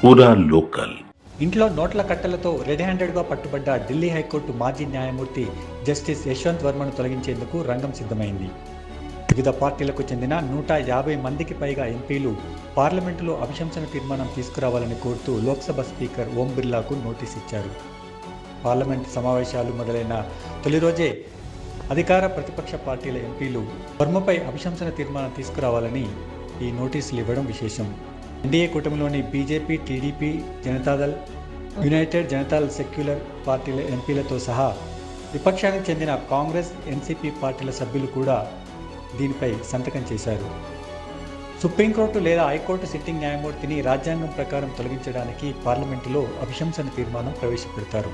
పూరా లోకల్. ఇంట్లో నోట్ల కట్టలతో రెడ్ హ్యాండెడ్గా పట్టుబడ్డ ఢిల్లీ హైకోర్టు మాజీ న్యాయమూర్తి జస్టిస్ యశ్వంత్ వర్మను తొలగించేందుకు రంగం సిద్ధమైంది. వివిధ పార్టీలకు చెందిన 150 మందికి పైగా ఎంపీలు పార్లమెంటులో అభిశంసన తీర్మానం తీసుకురావాలని కోరుతూ లోక్సభ స్పీకర్ ఓం బిర్లాకు నోటీస్ ఇచ్చారు. పార్లమెంటు సమావేశాలు మొదలైన తొలి రోజే అధికార ప్రతిపక్ష పార్టీల ఎంపీలు వర్మపై అభిశంసన తీర్మానం తీసుకురావాలని ఈ నోటీసులు ఇవ్వడం విశేషం. ఎన్డీఏ కూటమిలోని BJP, TDP, Janata Dal, United Janata Dal Secular పార్టీల ఎంపీలతో సహా విపక్షానికి చెందిన కాంగ్రెస్, ఎన్సీపీ పార్టీల సభ్యులు కూడా దీనిపై సంతకం చేశారు. సుప్రీంకోర్టు లేదా హైకోర్టు సిట్టింగ్ న్యాయమూర్తిని రాజ్యాంగం ప్రకారం తొలగించడానికి పార్లమెంటులో అభిశంసన తీర్మానం ప్రవేశపెడతారు.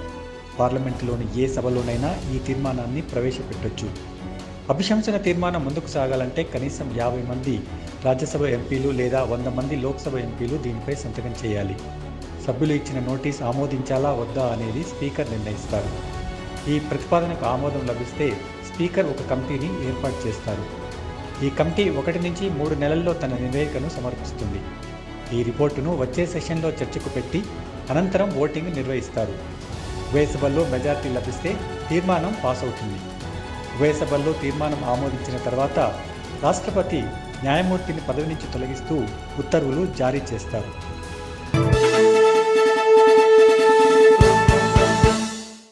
పార్లమెంటులోని ఏ సభలోనైనా ఈ తీర్మానాన్ని ప్రవేశపెట్టొచ్చు. అభిశంసన తీర్మానం ముందుకు సాగాలంటే కనీసం 50 మంది రాజ్యసభ ఎంపీలు లేదా 100 మంది లోక్సభ ఎంపీలు దీనిపై సంతకం చేయాలి. సభ్యులు ఇచ్చిన నోటీస్ ఆమోదించాలా వద్దా అనేది స్పీకర్ నిర్ణయిస్తారు. ఈ ప్రతిపాదనకు ఆమోదం లభిస్తే స్పీకర్ ఒక కమిటీని ఏర్పాటు చేస్తారు. ఈ కమిటీ 1 నుంచి 3 నెలల్లో తన నివేదికను సమర్పిస్తుంది. ఈ రిపోర్టును వచ్చే సెషన్లో చర్చకు పెట్టి అనంతరం ఓటింగ్ నిర్వహిస్తారు. ఉభయ సభల్లో మెజార్టీ లభిస్తే తీర్మానం పాస్ అవుతుంది. ఉభయ సభల్లో తీర్మానం ఆమోదించిన తర్వాత రాష్ట్రపతి న్యాయమూర్తిని పదవి నుంచి తొలగిస్తూ ఉత్తర్వులు జారీ చేస్తారు.